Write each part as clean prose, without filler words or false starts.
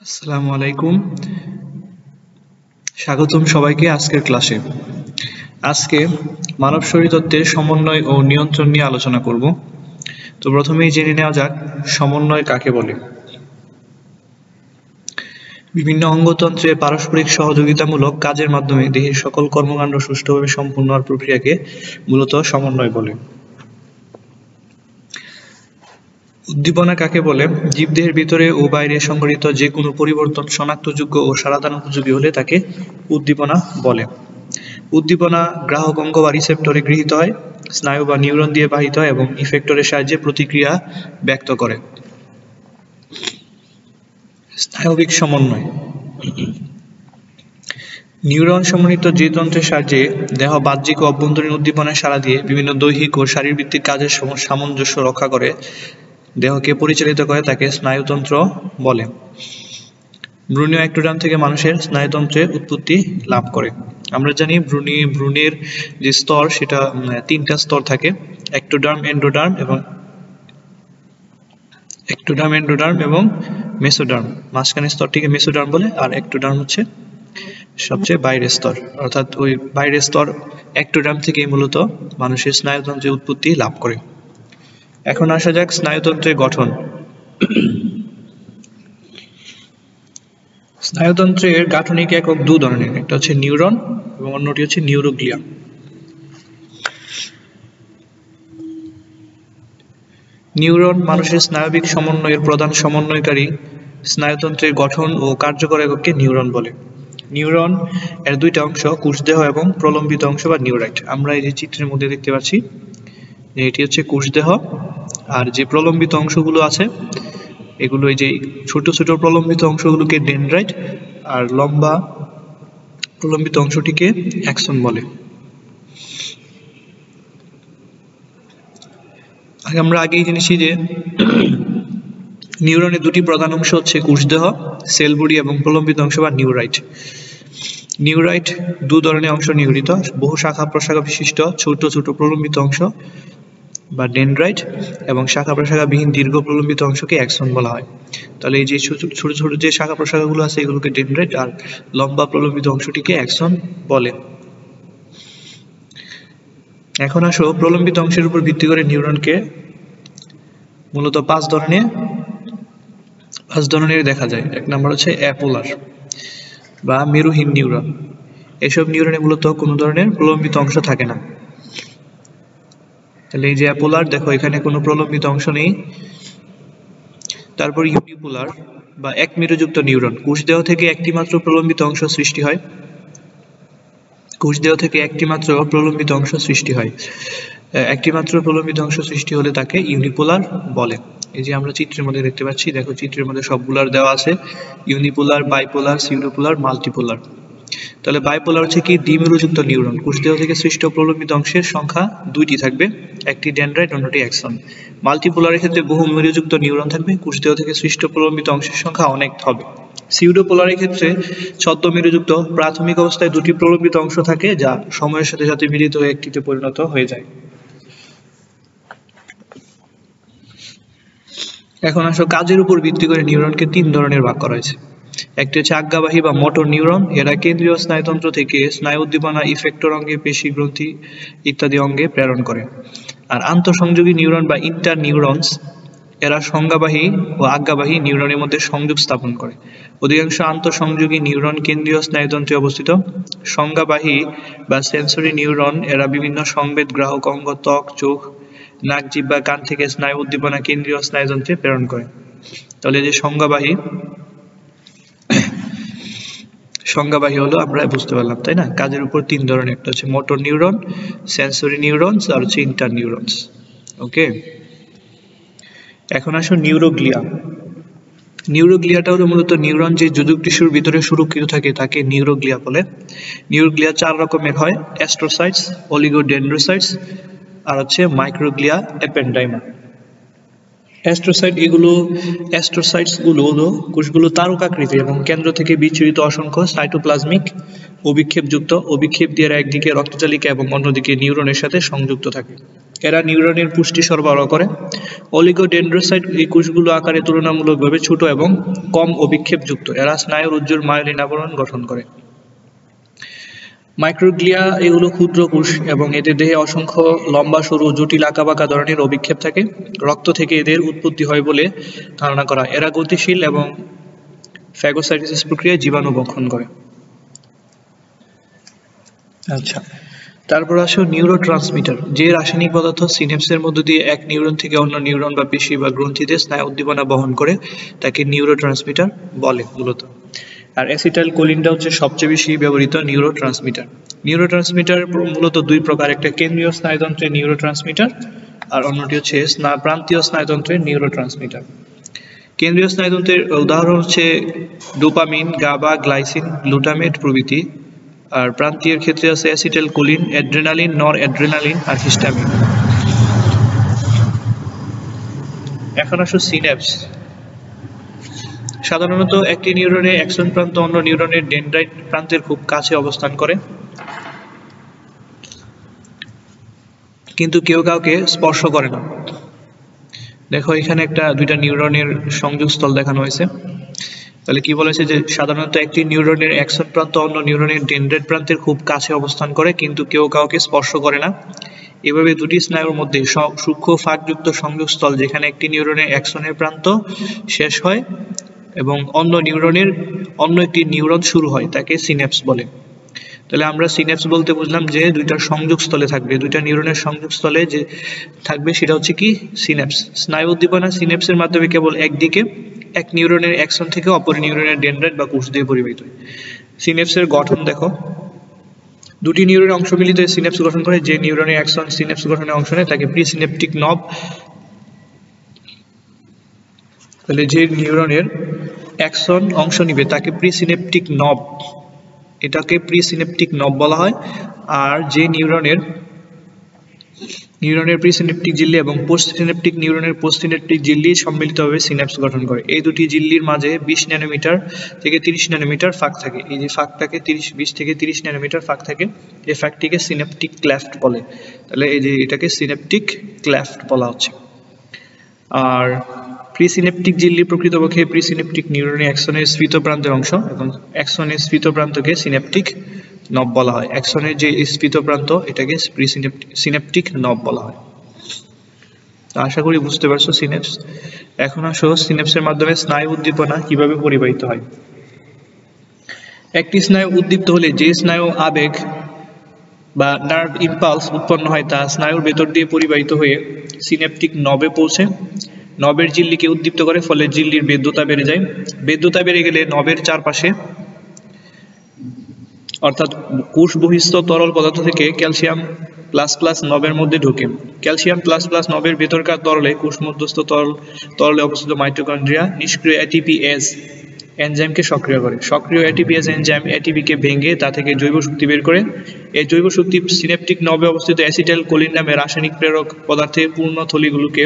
আসসালামু আলাইকুম। স্বাগতম সবাইকে আজকের ক্লাসে। আজকে মানব শরীরতত্ত্বের সমন্বয় ও নিয়ন্ত্রণ নিয়ে আলোচনা করব। তো প্রথমেই জেনে নেওয়া যাক সমন্বয় কাকে বলে। বিভিন্ন অঙ্গতন্ত্রের পারস্পরিক সহযোগিতামূলক কাজের মাধ্যমে দেহের সকল কর্মকাণ্ড সুষ্ঠুভাবে সম্পন্ন হওয়ার প্রক্রিয়াকে মূলত সমন্বয় বলে। উদ্দীপনা কাকে বলে? জীবদেহের ভিতরে ও বাইরে সংঘটিত যে কোনো পরিবর্তন শনাক্তযোগ্য ও সাড়াদান উপযোগী হলে তাকে উদ্দীপনা বলে। উদ্দীপনা গ্রাহক অঙ্গ বা রিসেপ্টরে গৃহীত হয়, স্নায়ু বা নিউরন দিয়ে বাহিত হয় এবং ইফেক্টরের সাহায্যে প্রতিক্রিয়া ব্যক্ত করে। স্নায়বিক সমন্বয়। নিউরন সমন্বিত যে তন্ত্রের সাহায্যে দেহ বাহ্যিক ও অভ্যন্তরীণ উদ্দীপনায় সাড়া দিয়ে বিভিন্ন দৈহিক ও শারীরবৃত্তিক কাজের সামঞ্জস্য রক্ষা করে দেহকে পরিচালিত করে তাকে স্নায়ুতন্ত্র বলে। ভ্রূণীয় অ্যাক্টোডার্ম থেকে মানুষের স্নায়ুতন্ত্রের উৎপত্তি লাভ করে। আমরা জানি ভ্রূণের যে স্তর সেটা তিনটা স্তর থাকে, অ্যাক্টোডার্ম, এন্ডোডার্ম এবং মেসোডার্ম। মাঝখানের স্তরটিকে মেসোডার্ম বলে, আর অ্যাক্টোডার্ম হচ্ছে সবচেয়ে বাইরের স্তর, অর্থাৎ ওই বাইরের স্তর অ্যাক্টোডার্ম থেকেই মূলত মানুষের স্নায়ুতন্ত্রের উৎপত্তি লাভ করে। এখন আসা যাক স্নায়ুতন্ত্রের গঠন। স্নায়ুতন্ত্রের গাঠনিক একক দু ধরনের, একটা হচ্ছে নিউরন এবং অন্যটি হচ্ছে নিউরোগ্লিয়া। নিউরন মানুষের স্নায়বিক সমন্বয়ের প্রধান সমন্বয়কারী। স্নায়ুতন্ত্রের গঠন ও কার্যকর এককে নিউরন বলে। নিউরন এর দুইটা অংশ, কোষদেহ এবং প্রলম্বিত অংশ বা নিউরাইট। আমরা এই যে চিত্রের মধ্যে দেখতে পাচ্ছি এটি হচ্ছে কোষদেহ, আর যে প্রলম্বিত অংশগুলো আছে এগুলো এই যে ছোট ছোট প্রলম্বিত অংশগুলোকে ডেনড্রাইট, আর লম্বা প্রলম্বিত অংশটিকে অ্যাক্সন বলে। আমরা আগেই জেনেছি যে নিউরনের দুটি প্রধান অংশ হচ্ছে কোষদেহ, সেল বডি এবং প্রলম্বিত অংশ বা নিউরাইট। নিউরাইট দু ধরনের অংশ নিগঠিত, বহু শাখা প্রশাখা বিশিষ্ট ছোট ছোট প্রলম্বিত অংশ বা ডেনড্রাইট এবং শাখা প্রশাখাবিহীন দীর্ঘ প্রলম্বিত অংশকে অ্যাক্সন বলা হয়। তাহলে এই যে ছোট ছোট যে শাখা প্রশাখাগুলো আছে এগুলোকে ডেনড্রাইট, আর লম্বা প্রলম্বিত অংশটিকে অ্যাক্সন বলে। এখন আসো প্রলম্বিত অংশের উপর ভিত্তি করে নিউরনকে মূলত পাঁচ ধরনের দেখা যায়। এক নম্বর হচ্ছে অ্যাপোলার বা মেরুহীন নিউরন। এসব নিউরনে মূলত কোনো ধরনের প্রলম্বিত অংশ থাকে না। তাহলে এই যে অ্যাপোলার, দেখো এখানে কোনো প্রলম্বিত অংশ নেই। তারপর ইউনিপোলার বা এক মেরুযুক্ত নিউরন। কোষদেহ থেকে একটি মাত্র প্রলম্বিত অংশ সৃষ্টি হয়। একটি মাত্র প্রলম্বিত অংশ সৃষ্টি হলে তাকে ইউনিপোলার বলে। এই যে আমরা চিত্রের মধ্যে দেখতে পাচ্ছি, দেখো চিত্রের মধ্যে সবগুলার দেওয়া আছে ইউনিপোলার, বাইপোলার, সিউডোপোলার, মাল্টিপোলার। তাহলে বাইপোলার হচ্ছে কি দ্বিমেরুযুক্ত নিউরন। কোষদেহ থেকে সৃষ্ট প্রলম্বিত অংশের সংখ্যা দুইটি থাকবে, একটি ডেনড্রাইট, অন্যটি অ্যাক্সন। মাল্টিপোলারের ক্ষেত্রে বহু মেরুযুক্ত নিউরন থাকবে, কোষদেহ থেকে সৃষ্ট প্রলম্বিত অংশের সংখ্যা অনেক হবে। সিউডোপোলারের ক্ষেত্রে ছদ্ম মেরুযুক্ত প্রাথমিক অবস্থায় দুটি প্রলম্বিত অংশ থাকে, যা সময়ের সাথে সাথে মিলিত হয়ে একটিতে পরিণত হয়ে যায়। এখন আসো কাজের উপর ভিত্তি করে নিউরনকে তিন ধরনের ভাগ করা হয়েছে। একটি হচ্ছে আজ্ঞাবাহী বা মোটর নিউরন। এরা কেন্দ্রীয় স্নায়ুতন্ত্র থেকে স্নায়ু উদ্দীপনা ইফেক্টর অঙ্গে, পেশি, গ্রন্থি ইত্যাদি অঙ্গে প্রেরণ করে। আর আন্তঃসংযোগী নিউরন বা ইন্টার নিউরনস, এরা সংজ্ঞাবাহী ও আজ্ঞাবাহী নিউরনের মধ্যে সংযোগ স্থাপন করে। অধিকাংশ আন্তঃসংযোগী নিউরন কেন্দ্রীয় স্নায়ুতন্ত্রে অবস্থিত। সংজ্ঞাবাহী বা সেন্সরি নিউরন, এরা বিভিন্ন সংবেদ গ্রাহক অঙ্গ, ত্বক, চোখ, নাক, জিহ্বা, কান থেকে স্নায়ু উদ্দীপনা কেন্দ্রীয় স্নায়ুতন্ত্রে প্রেরণ করে। তাহলে যে সংজ্ঞাবাহী হলো আমরা বুঝতে পারলাম, তাই না? কাজের উপর তিন ধরনের, একটা হচ্ছে মোটর নিউরন, সেন্সরি নিউরনস, আর হচ্ছে ইন্টার নিউরনস। ওকে, এখন আসো নিউরোগ্লিয়া। নিউরোগ্লিয়াটা হলো মূলত নিউরন যে যোজক টিস্যুর ভিতরে সুরক্ষিত থাকে তাকে নিউরোগ্লিয়া বলে। নিউরোগ্লিয়া চার রকমের হয়, অ্যাস্ট্রোসাইটস, অলিগোডেন্ড্রোসাইটস, আর হচ্ছে মাইক্রোগ্লিয়া, এপেন্ডাইমা। অ্যাস্ট্রোসাইটস গুলো কোষগুলো তারকাকৃতির এবং কেন্দ্র থেকে বিচ্ছুরিত অসংখ্য সাইটোপ্লাজমিক অভিক্ষেপযুক্ত, অভিক্ষেপ দিয়ে এরা একদিকে রক্তচালিকা এবং অন্যদিকে নিউরনের সাথে সংযুক্ত থাকে। এরা নিউরনের পুষ্টি সরবরাহ করে। অলিগোডেন্ড্রোসাইট এই কোষগুলো আকারে তুলনামূলকভাবে ছোট এবং কম অভিক্ষেপযুক্ত। এরা স্নায়ুর উজ্জ্বল মায়োলিন আবরণ গঠন করে। মাইক্রোগ্লিয়া এগুলো ক্ষুদ্র কোষ এবং এদের দেহে অসংখ্য লম্বা সরু জটিল আঁকাবাঁকা ধরনের অভিক্ষেপ থাকে। রক্ত থেকে এদের উৎপত্তি হয় বলে ধারণা করা। এরা গতিশীল এবং ফ্যাগোসাইটোসিস প্রক্রিয়ায় জীবাণু ভক্ষণ করে। আচ্ছা, তারপর আসো নিউরোট্রান্সমিটার। যে রাসায়নিক পদার্থ সিনেপসের মধ্য দিয়ে এক নিউরন থেকে অন্য নিউরন বা পেশি বা গ্রন্থিতে স্নায়ু উদ্দীপনা বহন করে তাকে নিউরোট্রান্সমিটার বলে মূলত। আর অ্যাসিটাইল কোলিনটা হচ্ছে সবচেয়ে বেশি ব্যবহৃত নিউরোট্রান্সমিটার। নিউরোট্রান্সমিটার মূলত দুই প্রকার, একটা কেন্দ্রীয় স্নায়ুতন্ত্রের নিউরোট্রান্সমিটার আর অন্যটি হচ্ছে প্রান্তীয় স্নায়ুতন্ত্রের নিউরোট্রান্সমিটার। কেন্দ্রীয় স্নায়ুতন্ত্রের উদাহরণ হচ্ছে ডোপামিন, গাবা, গ্লাইসিন, গ্লুটামেট প্রভৃতি। আর প্রান্তীয় ক্ষেত্রে আছে অ্যাসিটাইল কোলিন, অ্যাড্রেনালিন, নর অ্যাড্রেনালিন আর হিস্টামিন। এখন আসো সিন্যাপস। সাধারণত একটি নিউরনের অ্যাক্সন প্রান্ত অন্য নিউরনের ডেনড্রাইট প্রান্তের খুব কাছে অবস্থান করে, কিন্তু কেউ কাউকে স্পর্শ করে না। দেখো এখানে দুইটা নিউরনের সংযোগস্থল দেখানো হয়েছে। তাহলে কি বলেছে যে সাধারণত একটি নিউরনের অ্যাক্সন প্রান্ত অন্য নিউরনের ডেনড্রাইট প্রান্তের খুব কাছে অবস্থান করে, কিন্তু কেউ কাউকে স্পর্শ করে না। এভাবে দুটি স্নায়ুর মধ্যে সূক্ষ্ম ফাঁকযুক্ত সংযোগস্থল, যেখানে একটি নিউরনের অ্যাক্সনের প্রান্ত শেষ হয় এবং অন্য একটি নিউরন শুরু হয়, তাকে সিন্যাপস বলে। তাহলে আমরা সিন্যাপস বলতে বুঝলাম যে দুইটা সংযোগস্থলে থাকবে, দুইটা নিউরনের সংযোগস্থলে যে থাকবে সেটা হচ্ছে কি সিন্যাপস। স্নায়ু উদ্দীপনা সিন্যাপসের মাধ্যমে কেবল একদিকে এক নিউরনের অ্যাক্সন থেকে অপর নিউরনের ডেনড্রাইট বা কোষ দিয়ে পরিবাহিত হয়। সিন্যাপসের গঠন দেখো, দুটি নিউরনের অংশ মিলিত সিন্যাপস গঠন করে। যে নিউরনের অ্যাক্সন সিন্যাপস গঠনে অংশ নেয় তাকে প্রিসিন্যাপটিক নব। তাহলে যে নিউরনের অ্যাক্সন অংশ নিবে তাকে প্রিসিন্যাপটিক নব, এটাকে প্রিসিন্যাপটিক নব বলা হয়। আর যে নিউরনের প্রিসিন্যাপটিক ঝিল্লি এবং পোস্টসিন্যাপটিক নিউরনের পোস্টসিন্যাপটিক ঝিল্লি সম্মিলিতভাবে সিন্যাপস গঠন করে। এই দুটি ঝিল্লির মাঝে 20 ন্যানোমিটার থেকে 30 ন্যানোমিটার ফাঁক থাকে। এই যে ফাঁকটাকে 20 থেকে 30 ন্যানোমিটার ফাঁক থাকে, এই ফাঁকটিকে সিন্যাপটিক ক্লেফট বলে। তাহলে এই যে এটাকে সিন্যাপটিক ক্লেফট বলা হচ্ছে। আর প্রিসিন্যাপটিক ঝিল্লি প্রকৃতপক্ষে প্রিসিন্যাপটিক নিউরনের অ্যাক্সনের স্ফীত প্রান্তের অংশ এবং অ্যাক্সনের স্ফীত প্রান্তকে সিন্যাপটিক নব বলা হয়। অ্যাক্সনের যে স্ফীত প্রান্ত এটাকে সিন্যাপটিক নব বলা হয়। আশা করি বুঝতে পারছো সিন্যাপস। এখন আসো সিন্যাপসের মাধ্যমে স্নায়ু উদ্দীপনা কিভাবে পরিবাহিত হয়। একটি স্নায়ু উদ্দীপ্ত হলে যে স্নায়ু আবেগ বা নার্ভ ইম্পালস উৎপন্ন হয় তা স্নায়ুর ভেতর দিয়ে পরিবাহিত হয়ে সিন্যাপটিক নবে পৌঁছে নবের ঝিল্লিকে উদ্দীপ্ত করে, ফলে ঝিল্লির বেদ্যতা বেড়ে যায়। বেদ্যতা বেড়ে গেলে নবের চারপাশে অর্থাৎ কোষ বহিস্থ তরল পদার্থ থেকে ক্যালসিয়াম প্লাস প্লাস নবের মধ্যে ঢোকে। ক্যালসিয়াম প্লাস প্লাস নবের ভেতরকার তরলে কোষ মধ্যস্থ তরলে অবস্থিত মাইটোকন্ড্রিয়া নিষ্ক্রিয় এটিপিএস এনজাইমকে সক্রিয় করে। সক্রিয় এটিপিএস এনজাইম এটিপিকে ভেঙে তা থেকে জৈব শক্তি বের করে। এই জৈব শক্তি সিন্যাপটিক নবে অবস্থিত অ্যাসিটাইল কোলিন নামে রাসায়নিক প্রেরক পদার্থে পূর্ণ থলিগুলোকে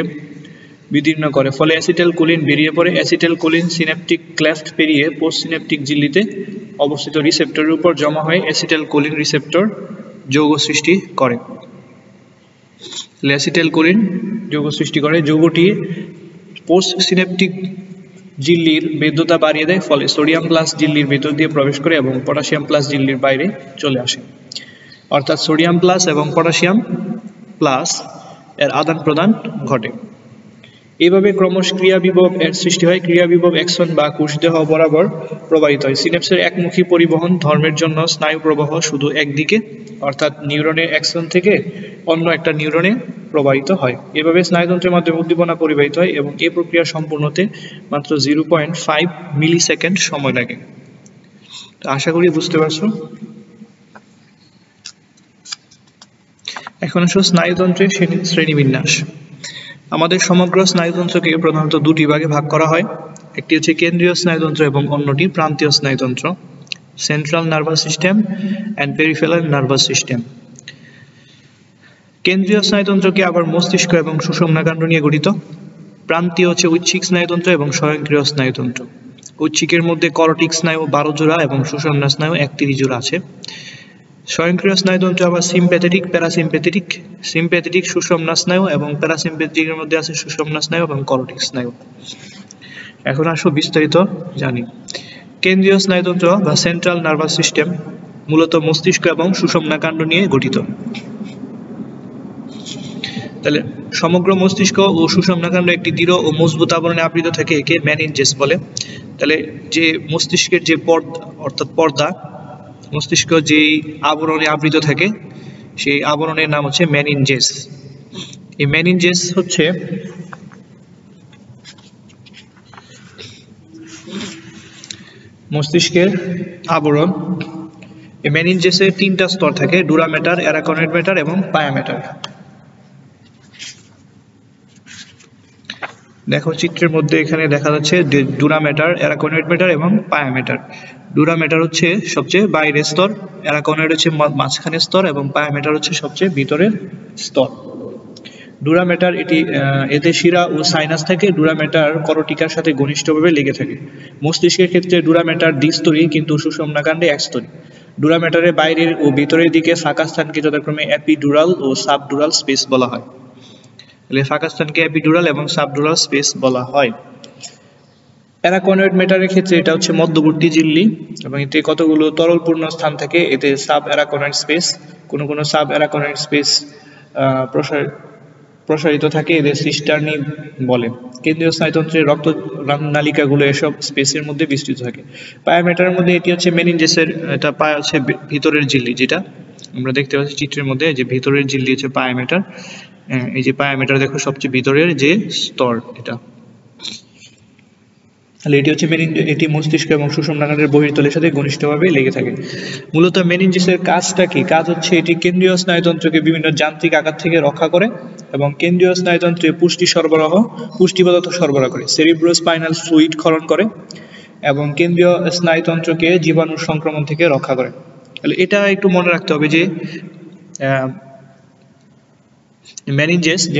বিদীর্ণ করে। ফলে অ্যাসিটাইল কোলিন বেরিয়ে পড়ে। অ্যাসিটাইল কোলিন সিন্যাপটিক ক্লেফট পেরিয়ে পোস্ট সিন্যাপটিক ঝিল্লিতে অবস্থিত রিসেপ্টরের উপর জমা হয়ে অ্যাসিটাইল কোলিন রিসেপ্টর যৌগ সৃষ্টি করে। অ্যাসিটাইল কোলিন যৌগ সৃষ্টি করে। যৌগটি পোস্ট সিন্যাপটিক ঝিল্লির বেদ্যতা বাড়িয়ে দেয়, ফলে সোডিয়াম প্লাস ঝিল্লির ভেতর দিয়ে প্রবেশ করে এবং পটাশিয়াম প্লাস ঝিল্লির বাইরে চলে আসে। অর্থাৎ সোডিয়াম প্লাস এবং পটাশিয়াম প্লাস এর আদান প্রদান ঘটে। এইভাবে ক্রমশ ক্রিয়া বিভব এর সৃষ্টি হয়। ক্রিয়া বিভব অ্যাকশন বা কোষদেহ বরাবর প্রবাহিত হয়। সিন্যাপসের একমুখী পরিবহন ধর্মের জন্য স্নায়ু প্রবাহ শুধু একদিকে, অর্থাৎ নিউরনের অ্যাকশন থেকে অন্য একটা নিউরনে প্রবাহিত হয়। এভাবে স্নায়ুতন্ত্রের মাধ্যমে উদ্দীপনা পরিবাহিত হয় এবং এই প্রক্রিয়া সম্পূর্ণ হতে মাত্র 0.5 মিলিসেকেন্ড সময় লাগে। আশা করি বুঝতে পারছো। এখন আসো স্নায়ুতন্ত্রের শ্রেণীবিন্যাস। আমাদের সমগ্র স্নায়ুতন্ত্রকে প্রধানত দুটি ভাগে ভাগ করা হয়। একটি হচ্ছে কেন্দ্রীয় স্নায়ুতন্ত্র এবং অন্যটি প্রান্তীয় স্নায়ুতন্ত্র, central nervous system and peripheral nervous system. কেন্দ্রীয় স্নায়ুতন্ত্রকে আবার মস্তিষ্ক এবং সুষুম্নাকাণ্ড নিয়ে গঠিত। প্রান্তীয় হচ্ছে ঐচ্ছিক স্নায়ুতন্ত্র এবং স্বয়ংক্রিয় স্নায়ুতন্ত্র। ঐচ্ছিকের মধ্যে করটিক স্নায়ু 12 জোড়া এবং সুষুম্না স্নায়ু 31 জোড়া আছে। স্বয়ংক্রিয় স্নায়ুতন্ত্র আবার সিম্প্যাথেটিক, প্যারাসিম্প্যাথেটিক, সিম্প্যাথেটিক সুষুম্না স্নায়ু এবং প্যারাসিম্প্যাথেটিকের মধ্যে আছে সুষুম্না স্নায়ু এবং করটিক স্নায়ু। এখন আসো বিস্তারিত জানি। কেন্দ্রীয় স্নায়ুতন্ত্র বা সেন্ট্রাল নার্ভাস সিস্টেম মূলত মস্তিষ্ক এবং সুষুম্না কাণ্ড নিয়ে গঠিত। তাহলে সমগ্র মস্তিষ্ক ও সুষুম্না কাণ্ড একটি দৃঢ় ও মজবুত আবরণে আবৃত থাকে, একে মেনিনজেস বলে। তাহলে যে মস্তিষ্কের যে পর্দা অর্থাৎ পর্দা, মস্তিষ্ক যেই আবরণে আবৃত থাকে সেই আবরণের নাম হচ্ছে মেনিনজেস। এই মেনিনজেস হচ্ছে মস্তিষ্কের আবরণ। এই মেনিনজেসের 3টা স্তর থাকে, ডুরা ম্যাটার, অ্যারাকনয়েড ম্যাটার এবং পায়া ম্যাটার। দেখো চিত্রের মধ্যে এখানে দেখা যাচ্ছে যে ডুরা ম্যাটার, অ্যারাকনয়েড ম্যাটার এবং পায়া ম্যাটার। ডুরা ম্যাটার হচ্ছে সবচেয়ে বাইরের স্তর, অ্যারাকনয়েড হচ্ছে মাঝখানের স্তর এবং পায়া ম্যাটার হচ্ছে সবচেয়ে ভিতরের স্তর। ডুরা ম্যাটার এতে শিরা ও সাইনাস থাকে। ডুরা ম্যাটার করটিকার সাথে ঘনিষ্ঠভাবে লেগে থাকে। মস্তিষ্কের ক্ষেত্রে ডুরা ম্যাটার দ্বিস্তরী কিন্তু সুষুম্না কাণ্ডে একস্তরী। ডুরা ম্যাটারের বাইরের ও ভিতরের দিকে ফাঁকা স্থানকে যথাক্রমে এপিডুরাল ও সাবডুরাল স্পেস বলা হয়। ফাঁকা স্থানকে এপিডুরাল এবং সাবডুরাল স্পেস বলা হয়। অ্যারাকনয়েড ম্যাটারের ক্ষেত্রে এটা হচ্ছে মধ্যবর্তী ঝিল্লি এবং এতে কতগুলো তরলপূর্ণ স্থান থাকে। এতে সাব অ্যারাকনয়েড স্পেস, কোনো কোনো সাব অ্যারাকনয়েড স্পেস প্রসারিত থাকে, এদের সিস্টার্নি বলে। কেন্দ্রীয় স্নায়ুতন্ত্রের রক্ত নালিকাগুলো এসব স্পেসের মধ্যে বিস্তৃত থাকে। পায়া ম্যাটারের মধ্যে এটি হচ্ছে মেনিনজেসের, এটা পায়া হচ্ছে ভিতরের ঝিল্লি, যেটা আমরা দেখতে পাচ্ছি চিত্রের মধ্যে, যে ভিতরের ঝিল্লি হচ্ছে পায়া ম্যাটার। এই যে পায়া ম্যাটার দেখো সবচেয়ে ভিতরের যে স্তর এটা। তাহলে এটি হচ্ছে এটি মস্তিষ্ক এবং সুষুম্না কাণ্ডের বহির্তলের সাথে ঘনিষ্ঠভাবে লেগে থাকে। মূলত মেনিনজেসের কাজটা কি? কাজ হচ্ছে এটি কেন্দ্রীয় স্নায়ুতন্ত্রকে বিভিন্ন যান্ত্রিক আঘাত থেকে রক্ষা করে এবং কেন্দ্রীয় স্নায়ুতন্ত্রে পুষ্টি পদার্থ সরবরাহ করে, সেরিব্রোস্পাইনাল ফ্লুইড ক্ষরণ করে এবং কেন্দ্রীয় স্নায়ুতন্ত্রকে জীবাণুর সংক্রমণ থেকে রক্ষা করে। তাহলে এটা একটু মনে রাখতে হবে যে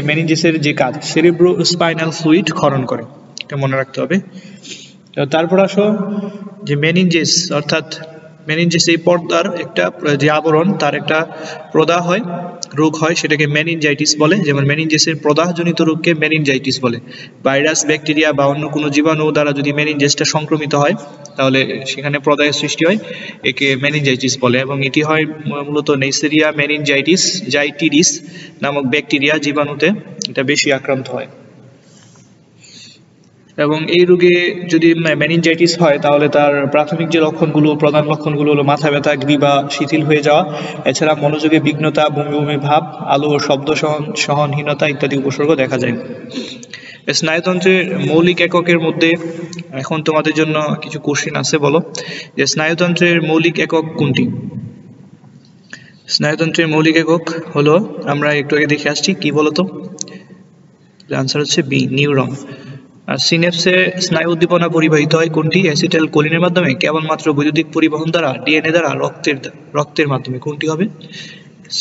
মেনিনজেসের যে কাজ, সেরিব্রোস্পাইনাল ফ্লুইড ক্ষরণ করে, এটা মনে রাখতে হবে। তারপর আসো যে মেনিনজেস অর্থাৎ মেনিনজেস এই পর্দার একটা যে আবরণ, তার একটা প্রদাহ হয়, রোগ হয়, সেটাকে মেনিনজাইটিস বলে। যেমন মেনিনজেসের প্রদাহজনিত রোগকে মেনিনজাইটিস বলে। ভাইরাস, ব্যাকটেরিয়া বা অন্য কোনো জীবাণু দ্বারা যদি মেনিনজেসটা সংক্রমিত হয় তাহলে সেখানে প্রদাহের সৃষ্টি হয়, একে মেনিনজাইটিস বলে। এবং এটি হয় মূলত নেইসেরিয়া জাইটিডিস নামক ব্যাকটেরিয়া জীবাণুতে এটা বেশি আক্রান্ত হয়। এবং এই রোগে যদি মেনিনজাইটিস হয় তাহলে তার প্রাথমিক যে লক্ষণগুলো, প্রধান লক্ষণগুলো হলো মাথা ব্যথা, গ্রীবা শিথিল হয়ে যাওয়া, এছাড়া মনোযোগে বিঘ্নতা, বমি বমি ভাব, আলো ও শব্দ সহনহীনতা ইত্যাদি উপসর্গ দেখা যায়। স্নায়ুতন্ত্রের মৌলিক এককের মধ্যে এখন তোমাদের জন্য কিছু কোশ্চেন আছে, বলো যে স্নায়ুতন্ত্রের মৌলিক একক কোনটি? স্নায়ুতন্ত্রের মৌলিক একক হলো, আমরা একটু আগে দেখে আসছি, কি বলতো? আনসার হচ্ছে বি, নিউরন। আর সিনেপসে স্নায়ু উদ্দীপনা পরিবাহিত হয় কোনটি? অ্যাসিটাইল কোলিনের মাধ্যমে। কেবলমাত্র বৈদ্যুতিক পরিবহন দ্বারা, ডিএনএ দ্বারা, রক্তের মাধ্যমে। কোনটি হবে?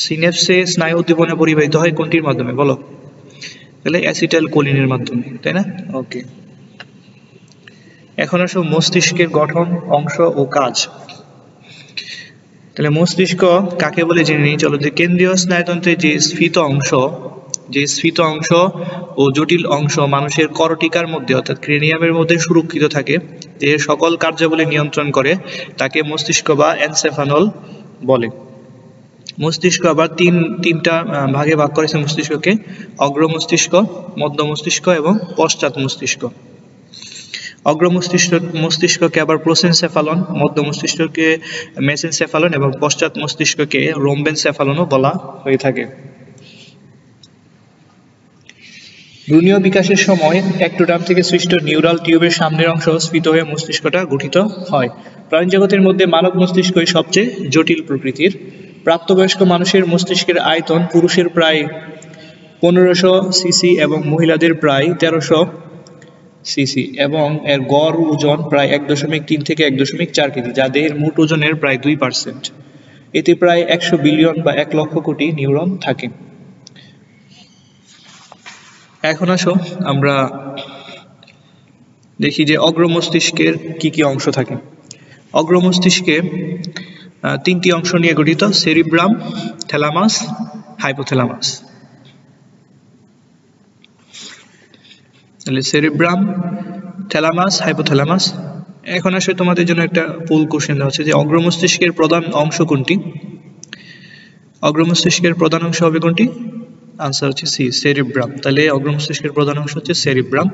সিনেপসে স্নায়ু উদ্দীপনা পরিবাহিত হয় কোনটির মাধ্যমে বলো? তাহলে অ্যাসিটাইল কোলিনের মাধ্যমে, তাই না? ওকে, এখন আসো মস্তিষ্কের গঠন, অংশ ও কাজ। তাহলে মস্তিষ্ক কাকে বলে জেনে নিই চলো। যে কেন্দ্রীয় স্নায়ুতন্ত্রের যে স্ফীত অংশ ও জটিল অংশ মানুষের করটিকার মধ্যে অর্থাৎ ক্রেনিয়ামের মধ্যে সুরক্ষিত থাকে, এর সকল কার্যাবলী নিয়ন্ত্রণ করে, তাকে মস্তিষ্ক বা এনসেফালন বলে। মস্তিষ্ক আবার তিনটা ভাগে ভাগ করেছে মস্তিষ্ককে: অগ্র মস্তিষ্ক, মধ্য মস্তিষ্ক এবং পশ্চাৎ মস্তিষ্ক। অগ্র মস্তিষ্ককে আবার প্রোসেনসেফালন, মধ্য মস্তিষ্ককে মেসেনসেফালন এবং পশ্চাৎ মস্তিষ্ককে রোম্বেনসেফালনও বলা হয়ে থাকে। ভ্রূণীয় বিকাশের সময় একটোডার্ম থেকে সৃষ্ট নিউরাল টিউবের সামনের অংশ স্ফীত হয়ে মস্তিষ্কটা গঠিত হয়। প্রাণীজগতের মধ্যে মানব মস্তিষ্কই সবচেয়ে জটিল প্রকৃতির। প্রাপ্তবয়স্ক মানুষের মস্তিষ্কের আয়তন পুরুষের প্রায় 1500 সিসি এবং মহিলাদের প্রায় 1300 সিসি এবং এর গড় ওজন প্রায় 1.3 থেকে 1.4 কেজি, যা দেহের মোট ওজনের প্রায় 2%। এতে প্রায় 100 বিলিয়ন বা 1 লক্ষ কোটি নিউরন থাকে। এখন আসো আমরা দেখি যে অগ্র মস্তিষ্কের কি কি অংশ থাকে। অগ্র মস্তিষ্কে তিনটি অংশ নিয়ে গঠিত: সেরিব্রাম, থ্যালামাস, হাইপোথ্যালামাস। তাহলে সেরিব্রাম, থ্যালামাস, হাইপোথ্যালামাস। এখন আসলে তোমাদের জন্য একটা পুল কোশ্চেন দেওয়া আছে যে অগ্র মস্তিষ্কের প্রধান অংশ কোনটি? অগ্র মস্তিষ্কের প্রধান অংশ হবে কোনটি? আনসার হচ্ছে সি, সেরিব্রাম। তাহলে অগ্র মস্তিষ্কের প্রধান অংশ হচ্ছে সেরিব্রাম।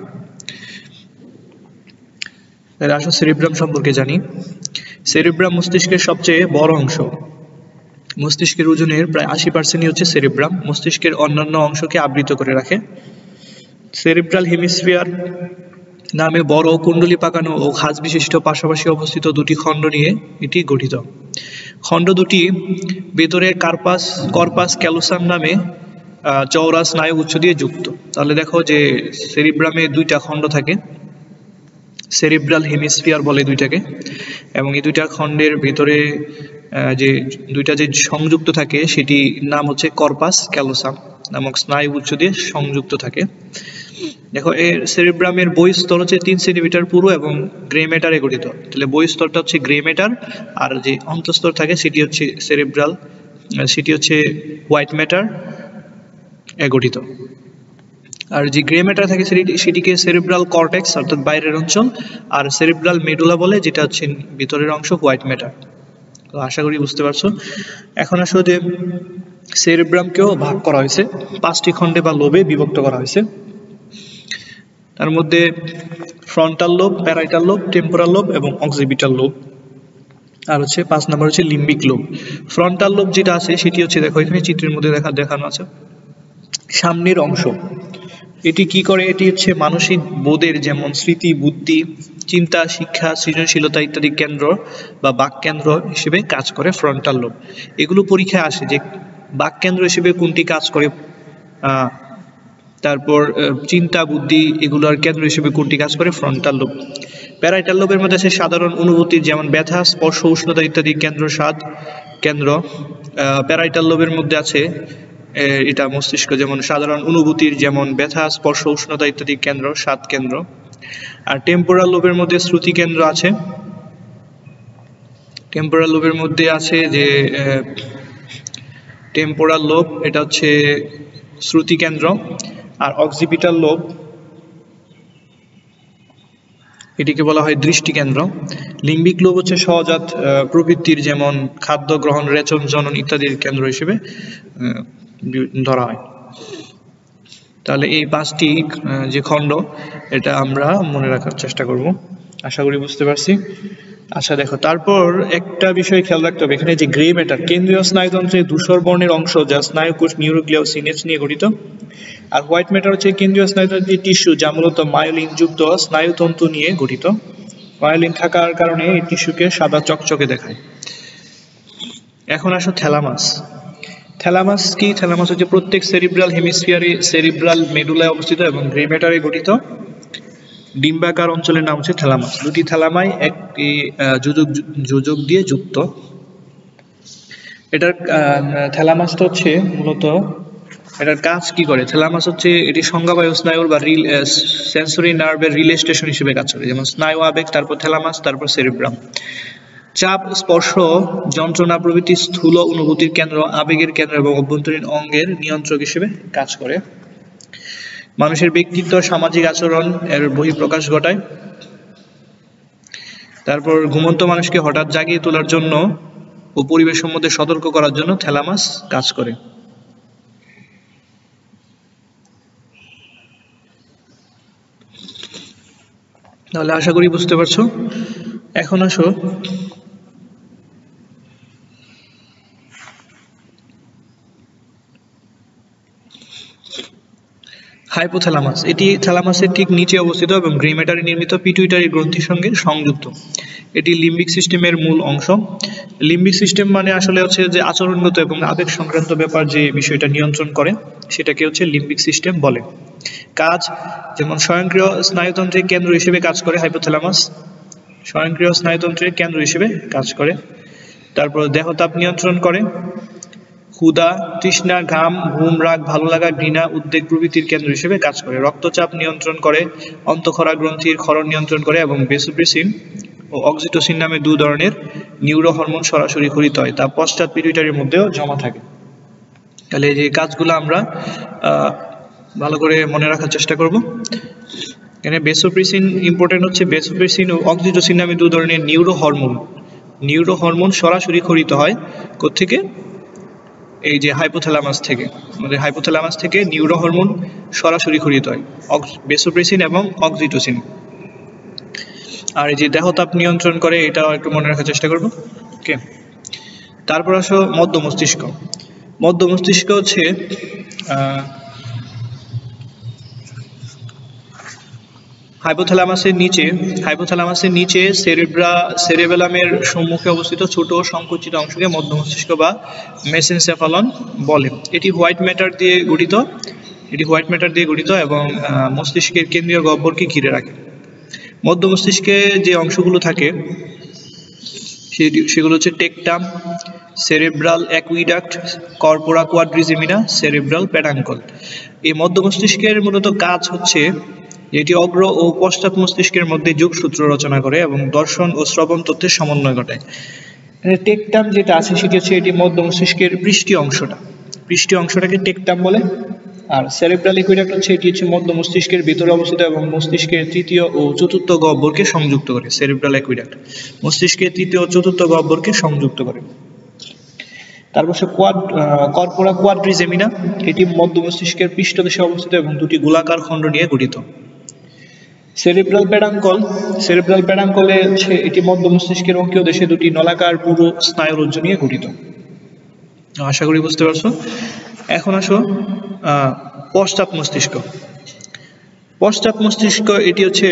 তাহলে আসলে সেরিব্রাম সম্পর্কে জানি। সেরিব্রাম মস্তিষ্কের সবচেয়ে বড় অংশ। মস্তিষ্কের ওজনের প্রায় 80% হচ্ছে সেরিব্রাম। মস্তিষ্কের অন্যান্য অংশকে আবৃত করে রাখে। সেরিব্রাল হেমিস্ফিয়ার নামে বড় কুণ্ডলী পাকানো ও খাঁজ বিশিষ্ট পাশাপাশি অবস্থিত দুটি খণ্ড নিয়ে এটি গঠিত। খণ্ড দুটি ভেতরের কর্পাস ক্যালোসাম নামে চওড়া স্নায়ু উৎস দিয়ে যুক্ত। তাহলে দেখো যে সেরিব্রামে দুইটা খণ্ড থাকে, সেরিব্রাল হেমিস্ফিয়ার বলে দুইটাকে, এবং এই দুইটা খণ্ডের ভেতরে যে দুইটা যে সংযুক্ত থাকে সেটি নাম হচ্ছে কর্পাস ক্যালোসাম নামক স্নায়ু উৎস দিয়ে সংযুক্ত থাকে। দেখো এর সেরিব্রামের বহিঃস্তর হচ্ছে 3 সেন্টিমিটার পুরু এবং গ্রে ম্যাটারে গঠিত। তাহলে বহিঃস্তরটা হচ্ছে গ্রে ম্যাটার, আর যে অন্তঃস্তর থাকে সেটি হচ্ছে সেরিব্রাল, সেটি হচ্ছে হোয়াইট ম্যাটার এ গঠিত। আর যে গ্রে ম্যাটার থাকে সেটিকে সেরিব্রাল কর্টেক্স অর্থাৎ বাইরের অঞ্চল, আর সেরিব্রাল মেডুলা বলে, যেটা হচ্ছে ভিতরের অংশ, হোয়াইট ম্যাটার। তো আশা করি বুঝতে পারছো। এখন আসলে যে সেরিব্রামকেও ভাগ করা হয়েছে 5টি খণ্ডে বা লোবে বিভক্ত করা হয়েছে। তার মধ্যে frontal lobe, parietal lobe, temporal lobe এবং অক্সিপিটাল লোব। আর হচ্ছে 5 নম্বর হচ্ছে লিম্বিক লোব। ফ্রন্টাল লোব যেটা আছে সেটি হচ্ছে, দেখো এখানে চিত্রের মধ্যে দেখানো আছে, সামনের অংশ। এটি কি করে? এটি হচ্ছে মানসিক বোধের, যেমন স্মৃতি, বুদ্ধি, চিন্তা, শিক্ষা, সৃজনশীলতা ইত্যাদি কেন্দ্র বা বাক কেন্দ্র হিসেবে কাজ করে ফ্রন্টাল লোব। এগুলো পরীক্ষায় আসে যে বাক কেন্দ্র হিসেবে কোনটি কাজ করে, তারপর চিন্তা, বুদ্ধি এগুলোর কেন্দ্র হিসেবে কোনটি কাজ করে, ফ্রন্টাল লোব। প্যারাইটাল লোবের মধ্যে আছে সাধারণ অনুভূতি, যেমন ব্যথা, স্পর্শ, উষ্ণতা ইত্যাদি কেন্দ্র, স্বাদ কেন্দ্র। প্যারাইটাল লোবের মধ্যে আছে এটা মস্তিষ্ক, যেমন সাধারণ অনুভূতির, যেমন ব্যথা, স্পর্শ, উষ্ণতা ইত্যাদি কেন্দ্র, স্বাদ কেন্দ্র। আর টেম্পোরাল লোবের মধ্যে শ্রুতি কেন্দ্র আছে। টেম্পোরাল লোবের মধ্যে আছে যে টেম্পোরাল লোব, এটা হচ্ছে শ্রুতি কেন্দ্র। আর অক্সিপিটাল লোব, এটিকে বলা হয় দৃষ্টি কেন্দ্র। লিম্বিক লোব হচ্ছে সহজাত প্রবৃত্তির, যেমন খাদ্য গ্রহণ, রেচন, জনন ইত্যাদির কেন্দ্র হিসেবে ধরা হয়। তাহলে এই 5টি যে খণ্ড, এটা আমরা মনে রাখার চেষ্টা করব। আশা করি বুঝতে পারছি। আচ্ছা দেখো, তারপর একটা বিষয় খেয়াল রাখতে হবে, এখানে যে গ্রে ম্যাটার, কেন্দ্রীয় স্নায়ুতন্ত্রের ধূসর বর্ণের অংশ যা স্নায়ুকোষ, নিউরোগ্লিয়া ও সিনেপস নিয়ে গঠিত। আর হোয়াইট ম্যাটার হচ্ছে কেন্দ্রীয় স্নায়ুতন্ত্রের টিস্যু, যা মূলত মায়োলিন যুক্ত স্নায়ুতন্তু নিয়ে গঠিত। মায়োলিন থাকার কারণে এই টিস্যুকে সাদা চকচকে দেখায়। এখন আসো থ্যালামাস। থ্যালামাস কি? থ্যালামাস হচ্ছে প্রত্যেক সেরিব্রাল হেমিস্ফিয়ারে সেরিব্রাল মেডুলায় অবস্থিত এবং গ্রে ম্যাটারে গঠিত ডিম্বাকার অঞ্চলের নাম হচ্ছে থ্যালামাস। দুটি থ্যালামাই একটি যোজক দিয়ে যুক্ত। এটার থ্যালামাসটা হচ্ছে মূলত, এটার কাজ কি করে? থ্যালামাস হচ্ছে এটি সংজ্ঞাবায়ু স্নায়ুর বা সেন্সরি নার্ভের রিলে স্টেশন হিসেবে কাজ করে, যেমন স্নায়ু, আবেগ, তারপর থ্যালামাস, তারপর সেরিব্রাম। চাপ, স্পর্শ, যন্ত্রণা প্রভৃতি স্থূল অনুভূতির কেন্দ্র, আবেগের কেন্দ্র এবং অভ্যন্তরীণ অঙ্গের নিয়ন্ত্রক হিসেবে কাজ করে। মানুষের ব্যক্তিত্ব, সামাজিক আচরণ এর বহিঃপ্রকাশ ঘটায়। তারপর ঘুমন্ত মানুষকে হঠাৎ জাগিয়ে তোলার জন্য ও পরিবেশ সম্বন্ধে সতর্ক করার জন্য থ্যালামাস কাজ করে। তাহলে আশা করি বুঝতে পারছো। এখন আসো হাইপোথ্যালামাস। এটি থ্যালামাসের ঠিক নিচে অবস্থিত এবং গ্রে ম্যাটারে নির্মিত পিটুইটারি গ্রন্থির সঙ্গে সংযুক্ত। এটি লিম্বিক সিস্টেমের মূল অংশ। লিম্বিক সিস্টেম মানে আসলে হচ্ছে যে আচরণগত এবং আবেগ সংক্রান্ত ব্যাপার যে বিষয়টা নিয়ন্ত্রণ করে সেটাকে হচ্ছে লিম্বিক সিস্টেম বলে। কাজ, যেমন স্বয়ংক্রিয় স্নায়ুতন্ত্রের কেন্দ্র হিসেবে কাজ করে হাইপোথ্যালামাস, স্বয়ংক্রিয় স্নায়ুতন্ত্রের কেন্দ্র হিসেবে কাজ করে। তারপর দেহতাপ নিয়ন্ত্রণ করে, ক্ষুধা, তৃষ্ণা, ঘাম, ঘুম, রাগ, ভালো লাগা, ঘৃণা, উদ্বেগ প্রভৃতির কেন্দ্র হিসেবে কাজ করে। রক্তচাপ নিয়ন্ত্রণ করে, অন্তঃক্ষরা গ্রন্থির ক্ষরণ নিয়ন্ত্রণ করে এবং ভেসোপ্রেসিন ও অক্সিটোসিন নামে 2 ধরনের নিউরো হরমোন সরাসরি ক্ষরিত হয়, তা পশ্চাৎ পিটুইটারির মধ্যেও জমা থাকে। তাহলে এই যে কাজগুলো আমরা ভালো করে মনে রাখার চেষ্টা করব। এখানে ভেসোপ্রেসিন ইম্পর্টেন্ট হচ্ছে, ভেসোপ্রেসিন ও অক্সিটোসিন নামে 2 ধরনের নিউরো হরমোন সরাসরি ক্ষরিত হয় কোত্থেকে? এই যে হাইপোথ্যালামাস থেকে। আমাদের হাইপোথ্যালামাস থেকে নিউরো হরমোন সরাসরি ক্ষরিত হয়, ভেসোপ্রেসিন এবং অক্সিটোসিন। আর এই যে দেহতাপ নিয়ন্ত্রণ করে, এটাও একটু মনে রাখার চেষ্টা করব। ওকে, তারপর আসো মধ্য মস্তিষ্ক। মধ্য মস্তিষ্ক হচ্ছে হাইপোথ্যালামাসের নিচে সেরেবেলামের সম্মুখে অবস্থিত ছোট সংকুচিত অংশকে মধ্য মস্তিষ্ক বা মেসেনসেফালন বলে। এটি হোয়াইট ম্যাটার দিয়ে গঠিত এবং মস্তিষ্কের কেন্দ্রীয় গহ্বরকে ঘিরে রাখে। মধ্য মস্তিষ্কে যে অংশগুলো থাকে সেগুলো হচ্ছে tectum, cerebral aqueduct, corpora quadrigemina, cerebral peduncle. এই মধ্য মস্তিষ্কের মূলত কাজ হচ্ছে এটি অগ্র ও পশ্চাৎ মস্তিষ্কের মধ্যে যোগসূত্র রচনা করে এবং দর্শন ও শ্রবণ তথ্যের সমন্বয় ঘটায়। টেকটাম যেটা আছে সেটি হচ্ছে এটি মধ্য মস্তিষ্কের পৃষ্ঠীয় অংশটাকে টেকটাম বলে। আর সেরেব্রাল অ্যাকুইডাক্ট হচ্ছে এটি হচ্ছে মধ্য মস্তিষ্কের ভিতরে অবস্থিত এবং মস্তিষ্কের তৃতীয় ও চতুর্থ গহ্বরকে সংযুক্ত করে। সেরেব্রাল অ্যাকুইডাক্ট মস্তিষ্কের তৃতীয় ও চতুর্থ গহ্বরকে সংযুক্ত করে। তারপর কর্পোরা কোয়াড্রিজেমিনা, এটি মধ্য মস্তিষ্কের পৃষ্ঠদেশে অবস্থিত এবং 2টি গোলাকার খণ্ড নিয়ে গঠিত। সেরেব্রাল প্যাডাঙ্কলে এটি মধ্য মস্তিষ্কের অঙ্কীয় দেশে 2টি নলাকার পুরু স্নায়ুরজ্জু নিয়ে গঠিত। আশা করি বুঝতে পারছো। এখন আসো পশ্চাৎ মস্তিষ্ক। এটি হচ্ছে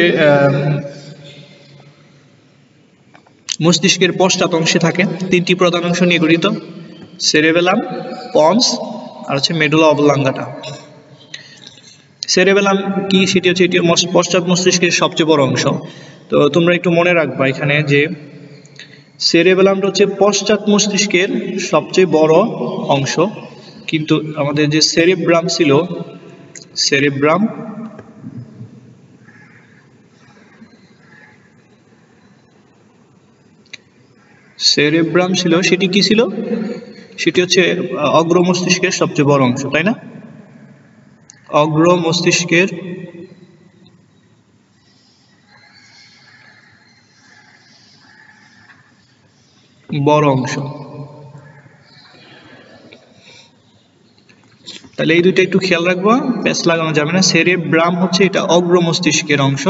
মস্তিষ্কের পশ্চাৎ অংশে থাকে, 3টি প্রধান অংশ নিয়ে গঠিত: সেরেবেলাম, পন্স আর হচ্ছে মেডুলা অবলাঙ্গাটা। সেরেবেলাম কি? সেটি হচ্ছে এটি পশ্চাৎ মস্তিষ্কের সবচেয়ে বড় অংশ। তো তোমরা একটু মনে রাখবা এখানে যে সেরেবেলামটা হচ্ছে পশ্চাৎ মস্তিষ্কের সবচেয়ে বড় অংশ, কিন্তু আমাদের যে সেরেব্রাম ছিল, সেটি কি ছিল? সেটি হচ্ছে অগ্র মস্তিষ্কের সবচেয়ে বড় অংশ, তাই না? অগ্র মস্তিষ্কের বড় অংশ। তাহলে এই দুইটা একটু খেয়াল রাখবো, প্যাচ লাগানো যাবে না। সেরেব্রাম হচ্ছে এটা অগ্র মস্তিষ্কের অংশ,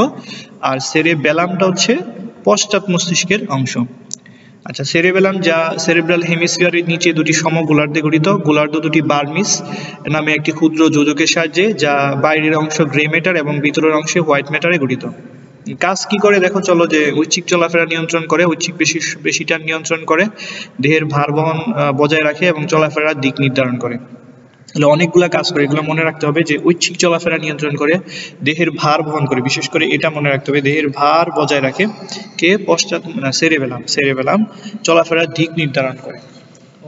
আর সেরেবেলামটা হচ্ছে পশ্চাৎ মস্তিষ্কের অংশ। আচ্ছা, সেরেবেলাম যা সেরেব্রাল হেমিস্ফিয়ারের নিচে 2টি সমগোলার্ধ দিয়ে গঠিত। গোলার্ধ 2টি বার্মিস নামে একটি ক্ষুদ্র যোজকের সাহায্যে, যা বাইরের অংশ গ্রে ম্যাটার এবং ভিতরের অংশে হোয়াইট ম্যাটারে গঠিত। কাজ কি করে দেখো চলো। যে ঐচ্ছিক চলাফেরা নিয়ন্ত্রণ করে, ঐচ্ছিক পেশিটা নিয়ন্ত্রণ করে, দেহের ভার বহন বজায় রাখে এবং চলাফেরার দিক নির্ধারণ করে। তাহলে অনেকগুলা কাজ করে, এগুলো মনে রাখতে হবে। যে ঐচ্ছিক চলাফেরা নিয়ন্ত্রণ করে, দেহের ভার বহন করে, বিশেষ করে এটা মনে রাখতে হবে, দেহের ভার বজায় রাখে কে? পশ্চাৎ সেরেবেলাম চলাফেরার দিক নির্ধারণ করে।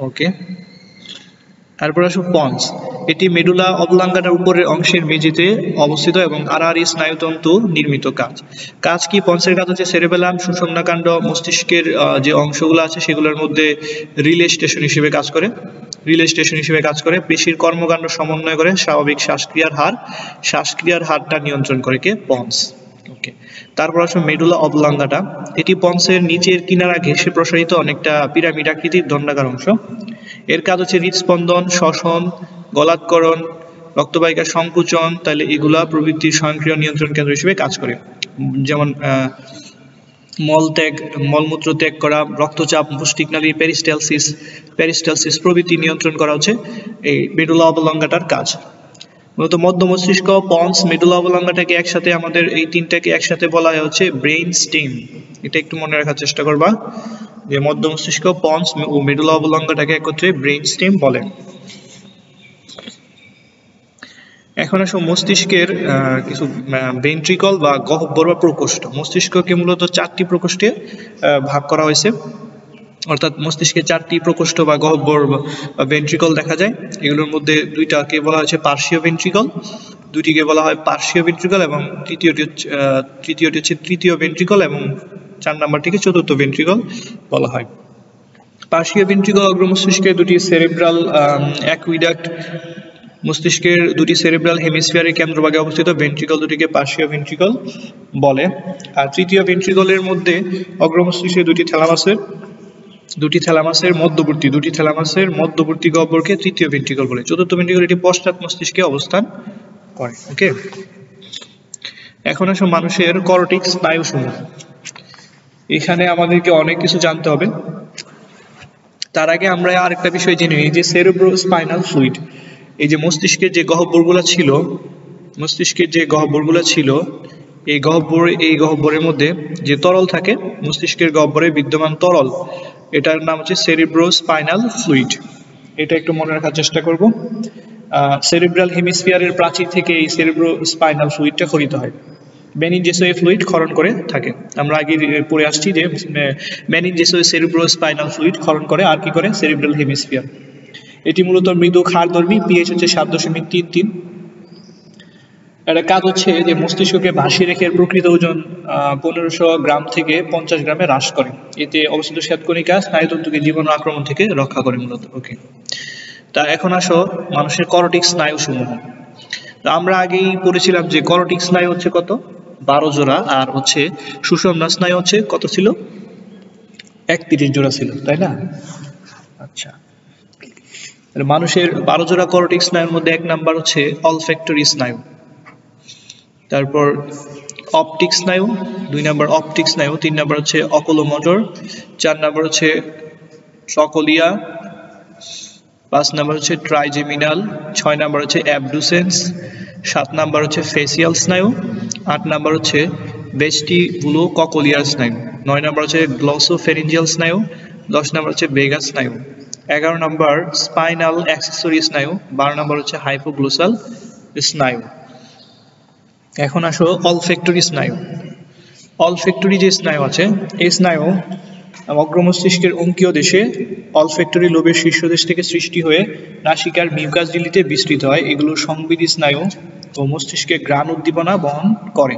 ওকে, তারপর আসো পন্স। এটি মেডুলা অবলাঙ্গাটার উপরের অংশের মেঝেতে অবস্থিত এবং আড়াআড়ি স্নায়ুতন্তু নির্মিত। কাজ কি? পন্সের কাজ হচ্ছে সেরেবেলাম সুষুম্নাকাণ্ড মস্তিষ্কের যে অংশগুলো আছে সেগুলোর মধ্যে রিলে স্টেশন হিসেবে কাজ করে, পেশির কর্মকাণ্ড সমন্বয় করে, স্বাভাবিক শ্বাসক্রিয়ার হারটা নিয়ন্ত্রণ করে কে? পন্স। ওকে, তারপর আসো মেডুলা অবলাঙ্গাটা। এটি পন্সের নিচের কিনারা ঘেঁষে প্রসারিত অনেকটা পিরামিড আকৃতির দণ্ডাকার অংশ। এর কাজ হচ্ছে হৃদস্পন্দন, শ্বসন, গলাৎকরণ, রক্তবাহিকার সংকুচন, তাহলে এগুলা প্রভৃতির স্বয়ংক্রিয় নিয়ন্ত্রণ কেন্দ্র হিসেবে কাজ করে। যেমন মলমূত্র ত্যাগ করা, রক্তচাপ, পুষ্টিকনালী, পেরিস্টালসিস প্রভৃতি নিয়ন্ত্রণ করা হচ্ছে এই মেডুলা অবলাঙ্গাটার কাজ। মূলত মধ্য মস্তিষ্ক, পন্স, মেডুলা অবলাঙ্গাটাকে একসাথে, আমাদের এই তিনটাকে একসাথে বলা হয় হচ্ছে ব্রেইন স্টেম। এটা একটু মনে রাখার চেষ্টা করবা যে মধ্য মস্তিষ্ক, পন্স ও মেডুলা অবলাঙ্গাটাকে একত্রে ব্রেইন স্টেম বলে। এখন আসো মস্তিষ্কের কিছু ভেন্ট্রিকল বা গহ্বর বা প্রকোষ্ঠ। মস্তিষ্ককে মূলত 4টি প্রকোষ্ঠে ভাগ করা হয়েছে। অর্থাৎ মস্তিষ্কে 4টি প্রকোষ্ঠ বা গহ্বর বা ভেন্ট্রিকল দেখা যায়। এগুলোর মধ্যে 2টাকে বলা হচ্ছে পার্শ্বীয় ভেন্ট্রিকল, 2টিকে বলা হয় পার্শ্বীয় ভেন্ট্রিকল, এবং তৃতীয়টি হচ্ছে তৃতীয় ভেন্ট্রিকল, এবং 4 নাম্বারটিকে চতুর্থ ভেন্ট্রিকল বলা হয়। পার্শ্বীয় ভেন্ট্রিকল অগ্র মস্তিষ্কের 2টি সেরেব্রাল অ্যাকুইডাক্ট, মস্তিষ্কের 2টি সেরেব্রাল হেমিস্ফিয়ারের কেন্দ্রভাগে অবস্থিত ভেন্ট্রিকল দুটিকে পার্শ্বীয় ভেন্ট্রিকল বলে। আর তৃতীয় ভেন্ট্রিকলের মধ্যে অগ্র মস্তিষ্কের 2টি থ্যালামাসের মধ্যবর্তী গহ্বরকে তৃতীয় ভেন্ট্রিকল বলে। চতুর্থ ভেন্ট্রিকল এটি পশ্চাৎ মস্তিষ্কে অবস্থান করে। ওকে, এখন আসো মানুষের করটিক স্নায়ুসমূহ। এখানে আমাদেরকে অনেক কিছু জানতে হবে। তার আগে আমরা আরেকটা বিষয় জেনে নিই যে সেরেব্রোস্পাইনাল ফ্লুইড, এই যে মস্তিষ্কের যে গহ্বরগুলো ছিল, এই গহ্বরের মধ্যে যে তরল থাকে, মস্তিষ্কের গহ্বরে বিদ্যমান তরল, এটার নাম হচ্ছে সেরেব্রোস্পাইনাল ফ্লুইড। এটা একটু মনে রাখার চেষ্টা করব। সেরেব্রাল হেমিস্ফিয়ারের প্রাচীর থেকে এই সেরেব্রোস্পাইনাল ফ্লুইডটা ক্ষরিত হয়। মেনিনজেসীয় ফ্লুইড ক্ষরণ করে থাকে। আমরা আগে পড়ে আসছি যে মেনিনজেসীয় সেরেব্রোস্পাইনাল ফ্লুইড ক্ষরণ করে আর কি করে সেরেব্রাল হেমিস্ফিয়ার। এটি মূলত মৃদু ক্ষারধর্মী, পিএইচ হচ্ছে 7.33। এটা কাজ হচ্ছে যে মস্তিষ্ককে ভাসিয়ে রেখে প্রকৃত ওজন 1500 গ্রাম থেকে 50 গ্রামে হ্রাস করে। এতে অবস্থিত শ্বেতকণিকা স্নায়ুতন্তুকে জীবাণু আক্রমণ থেকে রক্ষা করে মূলত। ওকে, তা এখন আসো মানুষের করটিক স্নায়ু সমূহ। আমরা আগেই পড়েছিলাম যে করটিক স্নায়ু হচ্ছে কত, 12 জোড়া, আর হচ্ছে সুষুম্না স্নায়ু হচ্ছে কত ছিল, 31 জোড়া ছিল, তাই না? আচ্ছা, মানুষের 12 জোড়া করটিক স্নায়ুর মধ্যে 1 নাম্বার হচ্ছে অলফ্যাক্টরি স্নায়ু, তারপর অপটিক স্নায়ু, 2 নাম্বার অপটিক স্নায়ু, 3 নাম্বার হচ্ছে অকুলোমোটর, 4 নাম্বার হচ্ছে ট্রকোলিয়া, 5 নাম্বার হচ্ছে ট্রাইজেমিনাল, 6 নাম্বার হচ্ছে অ্যাবডুসেন্স, 7 নাম্বার হচ্ছে ফেসিয়াল স্নায়ু, 8 নাম্বার হচ্ছে ভেস্টিবুলোককলিয়ার স্নায়ু, 9 নাম্বার হচ্ছে গ্লসোফেরিঞ্জিয়াল স্নায়ু, 10 নাম্বার হচ্ছে ভেগাস স্নায়ু, 11 নাম্বার স্পাইনাল অ্যাক্সেসরি স্নায়ু, 12 নাম্বার হচ্ছে হাইপোগ্লোসাল স্নায়ু। এখন আসো অলফ্যাক্টরি স্নায়ু। অলফ্যাক্টরি যে স্নায়ু আছে, এই স্নায়ু অগ্র মস্তিষ্কের অঙ্কীয় দেশে অলফ্যাক্টরি লোবের শীর্ষদেশ থেকে সৃষ্টি হয়ে নাসিকার মিউকাস ঝিল্লিতে বিস্তৃত হয়। এগুলো সংবেদী স্নায়ু ও মস্তিষ্কে ঘ্রাণ উদ্দীপনা বহন করে।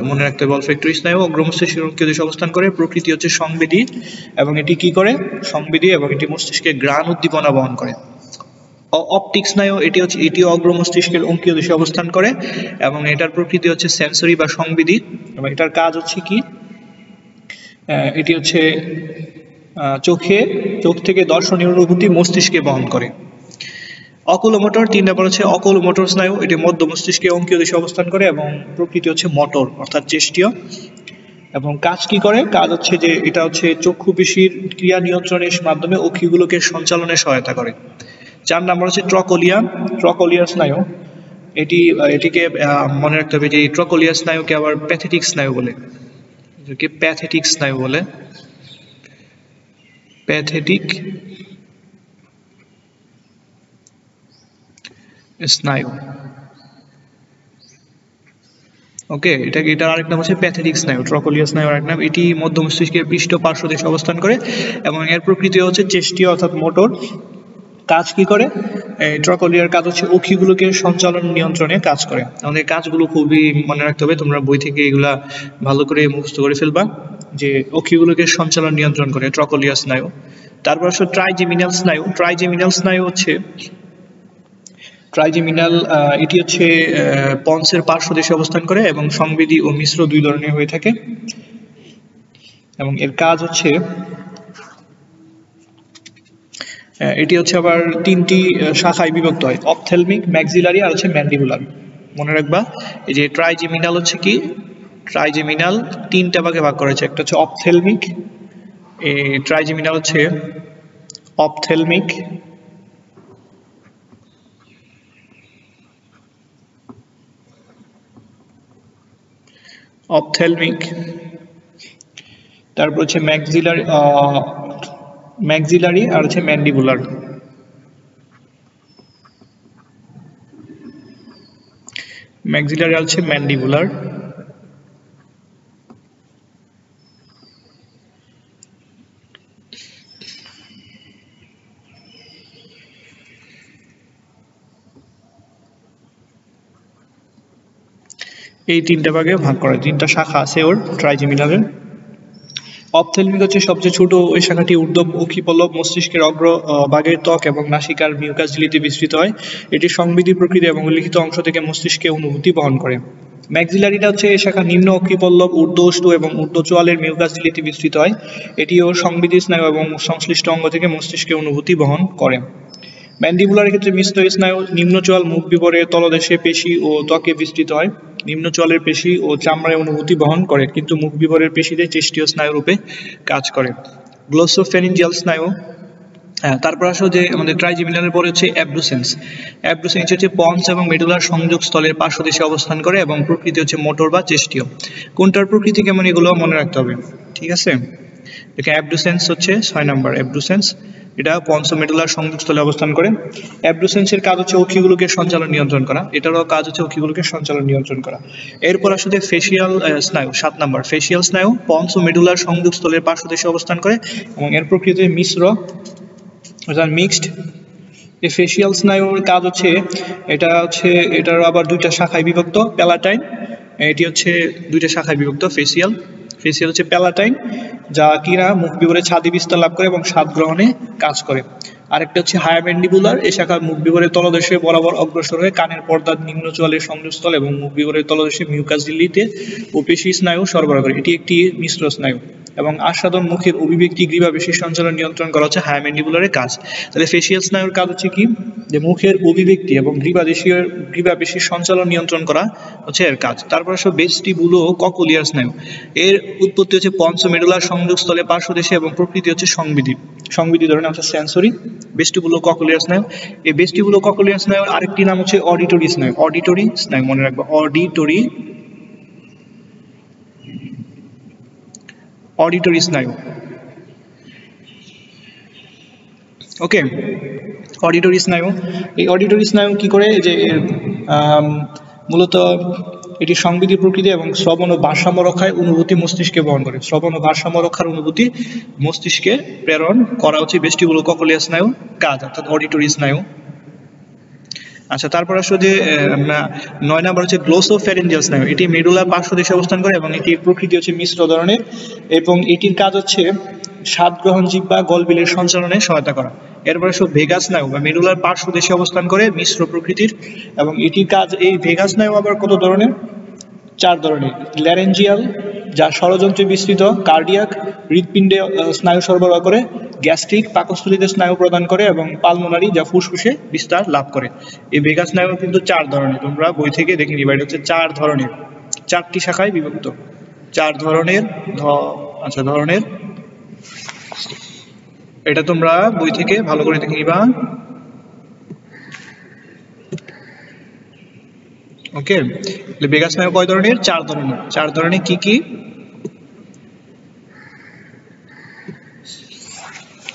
মনে রাখতে হবে অলফ্যাক্টরি স্নায়ু অগ্র মস্তিষ্কের অঙ্কীয় দেশে অবস্থান করে। প্রকৃতি হচ্ছে সংবেদী, এবং এটি কি করে, সংবেদী, এবং এটি মস্তিষ্কে ঘ্রাণ উদ্দীপনা বহন করে। অপটিক স্নায়ু, এটিও অগ্র মস্তিষ্কের অঙ্কীয় দেশে অবস্থান করে, এবং এটার প্রকৃতি হচ্ছে সেন্সরি বা সংবেদী, এবং এটার কাজ হচ্ছে কি, এটি হচ্ছে চোখ থেকে দর্শনীয় অনুভূতি মস্তিষ্কে বহন করে। অকুলোমোটর, 3 নাম্বার হচ্ছে অকুলোমোটর স্নায়ু, এটি মধ্য মস্তিষ্কে অঙ্কীয় দেশে অবস্থান করে, এবং প্রকৃতি হচ্ছে মোটর অর্থাৎ চেষ্টীয়, এবং কাজ কি করে, কাজ হচ্ছে যে এটা হচ্ছে চক্ষু পেশির ক্রিয়া নিয়ন্ত্রণের মাধ্যমে অক্ষিগুলোকে সঞ্চালনে সহায়তা করে। 4 নাম্বার হচ্ছে ট্রকোলিয়ার স্নায়ু, এটিকে মনে রাখতে হবে যে ট্রকোলিয়ার স্নায়ুকে আবার প্যাথেটিক স্নায়ু বলে। প্যাথেটিক স্নায়ু। ওকে, এটার আরেক নাম হচ্ছে প্যাথেটিক স্নায়ু, ট্রকোলিয়ার স্নায়ু আরেক নাম। এটি মধ্য মস্তিষ্কের পৃষ্ঠ পার্শ্বদেশে অবস্থান করে, এবং এর প্রকৃতি হচ্ছে চেষ্টীয় অর্থাৎ মোটর। কাজ কি করে, ট্রকোলিয়ার কাজ হচ্ছে অক্ষিগুলোকে সঞ্চালন নিয়ন্ত্রণে কাজ করে। আমাদের কাজগুলো খুবই মনে রাখতে হবে, তোমরা বই থেকে এগুলা ভালো করে মুখস্থ করে ফেলবা, যে অক্ষিগুলোকে সঞ্চালন নিয়ন্ত্রণ করে ট্রকোলিয়ার স্নায়ু। তারপর হচ্ছে ট্রাইজেমিনাল স্নায়ু হচ্ছে এটি হচ্ছে পন্সের পার্শ্বদেশে অবস্থান করে, এবং সংবেদী ও মিশ্র 2 ধরনের হয়ে থাকে, এবং এর কাজ হচ্ছে এটি হচ্ছে আবার 3টি শাখায় বিভক্ত হয়, অপথ্যালমিক, ম্যাক্সিলারি আর হচ্ছে ম্যান্ডিবুলার। মনে রাখবা এই যে ট্রাইজেমিনাল হচ্ছে কি, ট্রাইজেমিনাল 3টা ভাগে ভাগ করা হয়েছে। একটা হচ্ছে অপথ্যালমিক, ট্রাইজেমিনাল হচ্ছে অপথ্যালমিক, তারপর হচ্ছে ম্যাক্সিলারি আর হচ্ছে ম্যান্ডিবুলার। এই তিনটা ভাগে ভাগ করা, তিনটা শাখা আছে ওর ট্রাইজেমিনালের। অপথ্যালমিক হচ্ছে সবচেয়ে ছোট ওই শাখাটি ঊর্ধ্ব অক্ষিপল্লব মস্তিষ্কের অগ্র ভাগের ত্বক এবং নাসিকার মিউকাস ঝিল্লিতে বিস্তৃত হয়। এটি সংবেদী প্রকৃতি এবং উল্লিখিত অংশ থেকে মস্তিষ্কে অনুভূতি বহন করে। ম্যাক্সিলারিটা হচ্ছে এই শাখা নিম্ন অক্ষিপল্লব ঊর্ধ্ব অষ্টু এবং ঊর্ধ্ব চোয়ালের মিউকাস ঝিল্লিতে বিস্তৃত হয়। এটিও সংবেদী স্নায়ু এবং সংশ্লিষ্ট অঙ্গ থেকে মস্তিষ্কে অনুভূতি বহন করে। ম্যান্ডিবুলার ক্ষেত্রে মিশ্র স্নায়ু নিম্ন চোয়াল মুখ বিবরের তলদেশে পেশি ও ত্বকে বিস্তৃত হয়। নিম্ন চোয়ালের পেশি ও চামড়ায় অনুভূতি বহন করে, কিন্তু মুখ বিবরের পেশিতে চেষ্টীয় স্নায়ু রূপে কাজ করে। গ্লোসোফেরিঞ্জিয়াল স্নায়ু। তারপর আসো যে আমাদের ট্রাইজেমিনালের পরে হচ্ছে অ্যাবডুসেন্স। অ্যাবডুসেন্স হচ্ছে পন্স এবং মেডুলার সংযোগ স্থলের পার্শ্বদেশে অবস্থান করে এবং প্রকৃতি হচ্ছে মোটর বা চেষ্টীয়। কোনটার প্রকৃতি কেমন এগুলো মনে রাখতে হবে, ঠিক আছে। দেখে অ্যাবডুসেন্স হচ্ছে 6 নম্বর অ্যাবডুসেন্স, এটা পন্স ও মেডুলার সংযোগস্থলে অবস্থান করে। অ্যাবডুসেন্সের কাজ হচ্ছে অক্ষিগুলোকে সঞ্চালন নিয়ন্ত্রণ করা, এটারও কাজ হচ্ছে অক্ষিগুলোকে সঞ্চালন নিয়ন্ত্রণ করা। এরপর আসলে ফেসিয়াল স্নায়ু 7 নম্বর। ফেসিয়াল স্নায়ু পন্স ও মেডুলার সংযোগস্থলের পার্শ্বদেশে অবস্থান করে এবং এর প্রকৃতি মিশ্র অর্থাৎ মিক্সড। এই ফেসিয়াল স্নায়ুর কাজ হচ্ছে এটার আবার দুইটা শাখায় বিভক্ত, প্যালাটাইন। এটি হচ্ছে দুইটা শাখায় বিভক্ত ফেসিয়াল হচ্ছে প্যালাটাইন, যা কিনা মুখ বিবরে ছাদি বিস্তার লাভ করে এবং স্বাদ গ্রহণে কাজ করে। আরেকটা হচ্ছে হায়াম্যান্ডিবুলার, এই শাখা মুখ বিবরের তলদেশে বরাবর অগ্রসর হয়ে কানের পর্দার নিম্ন চোয়ালের সংযোগস্থল এবং মুখ বিবরের তলদেশে মিউকাস ঝিল্লিতে ও পেশি স্নায়ু সরবরাহ করে। এটি একটি মিশ্র স্নায়ু এবং আস্বাদন মুখের অভিব্যক্তি গ্রীবা পেশির সঞ্চালন নিয়ন্ত্রণ করা হচ্ছে হায়াম্যান্ডিবুলারের কাজ। তাহলে ফেসিয়াল স্নায়ুর কাজ হচ্ছে কি, যে মুখের অভিব্যক্তি এবং গ্রীবা পেশির সঞ্চালন নিয়ন্ত্রণ করা হচ্ছে এর কাজ। তারপর আসো ভেস্টিবুলো ককলিয়ার স্নায়ু। এর উৎপত্তি হচ্ছে পন্স ও মেডুলার সংযোগস্থলে পার্শ্বদেশে এবং প্রকৃতি হচ্ছে সংবেদী ধরনের হচ্ছে সেন্সরি। ভেস্টিবুলো ককলিয়ার স্নায়ু। এই ভেস্টিবুলো ককলিয়ার স্নায়ুর আরেকটি নাম হচ্ছে অডিটরি স্নায়ু। মনে রাখবো অডিটরি স্নায়ু। ওকে, অডিটরি স্নায়ু। এই অডিটরি স্নায়ু কি করে, যে মূলত এটি সংবেদী প্রকৃতি এবং শ্রবণ ও ভারসাম্য রক্ষায় অনুভূতি মস্তিষ্কে বহন করে। শ্রবণ ও ভারসাম্য রক্ষার অনুভূতি মস্তিষ্কে প্রেরণ করা হচ্ছে ভেস্টিবুলো ককলিয়ার স্নায়ু কাজ, অর্থাৎ অডিটরি স্নায়ু। আচ্ছা, তারপর আসলে যে 9 নম্বর হচ্ছে গ্লোসোফেরিঞ্জিয়াল স্নায়ু। এটি মেডুলার পার্শ্বদেশে অবস্থান করে এবং এটির প্রকৃতি হচ্ছে মিশ্র ধরনের এবং এটির কাজ হচ্ছে স্বাদ গ্রহণ জিহ্বা গলবিলের সঞ্চালনে সহায়তা করা। এরপর আসলে ভেগাস স্নায়ু বা মেডুলার পার্শ্বদেশে অবস্থান করে, মিশ্র প্রকৃতির এবং এটির কাজ, এই ভেগাস স্নায়ু আবার কত ধরনের, 4 ধরনের। ল্যারেঞ্জিয়াল, যা ষড়যন্ত্রে বিস্তৃত, কার্ডিয়াক হৃৎপিণ্ডে স্নায়ু সরবরাহ করে, গ্যাস্ট্রিক পাকস্থলীতে স্নায়ু প্রদান করে এবং পালমোনারি, যা ফুসফুসে বিস্তার লাভ করে। এই ভেগাস স্নায়ু কিন্তু 4 ধরনের, তোমরা বই থেকে দেখে নিবা। এটা হচ্ছে 4 ধরনের, 4টি শাখায় বিভক্ত, 4 ধরনের ধরনের। এটা তোমরা বই থেকে ভালো করে দেখে নিবা। ওকে, ভেগাস স্নায়ু কয় ধরনের, 4 ধরনের। 4 ধরনের কি কি,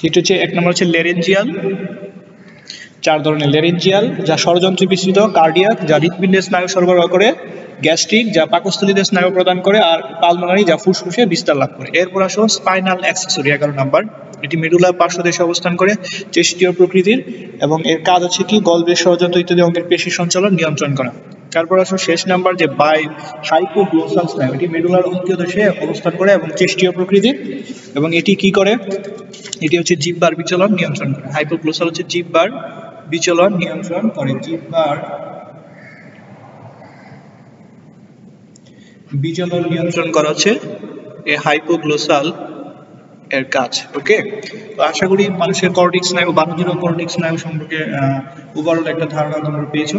এটা হচ্ছে 1 নম্বর হচ্ছে ল্যারেঞ্জিয়াল, 4 ধরনের। ল্যারেঞ্জিয়াল, যা ষড়যন্ত্রে বিস্তৃত, কার্ডিয়াক, যা হৃৎপিণ্ডে স্নায়ু সরবরাহ করে, গ্যাস্ট্রিক, যা পাকস্থলীতে স্নায়ু প্রদান করে, আর পালমোনারি, যা ফুসফুসে বিস্তার লাভ করে। এরপর আসো স্পাইনাল অ্যাক্সেসরি 11 নম্বর। এটি মেডুলার পার্শ্বদেশে অবস্থান করে, চেষ্টীয় প্রকৃতির এবং এর কাজ হচ্ছে কি গলবের ষড়যন্ত্র ইত্যাদি অঙ্গের পেশি সঞ্চালন নিয়ন্ত্রণ করা। তারপর আসো শেষ নাম্বার যে হাইপোগ্লোসাল স্নায়ু। এটি মেডুলার অঙ্কীয় দেশে অবস্থান করে এবং চেষ্টীয় প্রকৃতির এবং এটি কি করে, এটি হচ্ছে জিহ্বার বিচলন নিয়ন্ত্রণ করে। হাইপোগ্লোসাল হচ্ছে জিহ্বার বিচলন নিয়ন্ত্রণ করে, জিহ্বার বিচলন নিয়ন্ত্রণ করা হচ্ছে এই হাইপোগ্লোসাল এর কাজ। ওকে, তো আশা করি মানুষের কর্টিক স্নায়ু, বাহুজীর কর্টিক স্নায়ু সম্পর্কে ওভারঅল একটা ধারণা তোমরা পেয়েছো।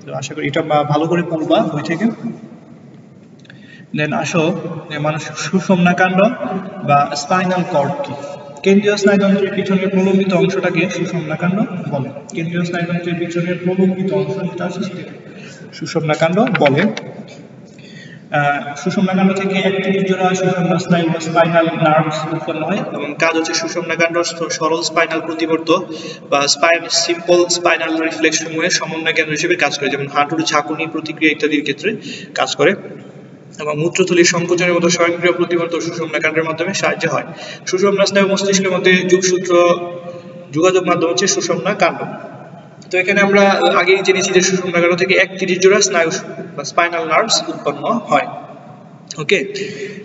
তো আশা করি এটা ভালো করে পড়বা বই থেকে। দেন আসো মানুষ সুষুম্না কাণ্ড বা স্পাইনাল কর্ড কি। কেন্দ্রীয় স্নায়ুতন্ত্রের পিছনের প্রলম্বিত অংশটাকে সুষুম্না কাণ্ড বলে। কেন্দ্রীয় স্নায়ুতন্ত্রের পিছনের প্রলম্বিত অংশ যেটা আছে সেটাকে সুষুম্না কাণ্ড বলে। সুষুম্না কাণ্ড থেকে 31 জোড়া সুষুম্না স্নায়ু বা স্পাইনাল নার্ভস উৎপন্ন হয় এবং কাজ হচ্ছে সুষুম্না কাণ্ড সরল স্পাইনাল প্রতিবর্ত বা সিম্পল স্পাইনাল রিফ্লেক্স সমূহের সমন্বয় কেন্দ্র হিসেবে কাজ করে, যেমন হাঁটুর ঝাঁকুনি প্রতিক্রিয়া ইত্যাদির ক্ষেত্রে কাজ করে এবং মূত্রথলির সংকোচনের মতো স্বয়ংক্রিয় প্রতিবর্ত সুষুম্না কাণ্ডের মাধ্যমে সাহায্য হয়। সুষুম্না স্নায়ু মস্তিষ্কের মধ্যে যোগাযোগ মাধ্যম হচ্ছে সুষুম্না কাণ্ড। তো এখানে আমরা আগেই জেনেছি যে সুষুম্না কাণ্ড থেকে 31 জোড়া স্নায়ু বা স্পাইনাল নার্ভস উৎপন্ন হয়। ওকে,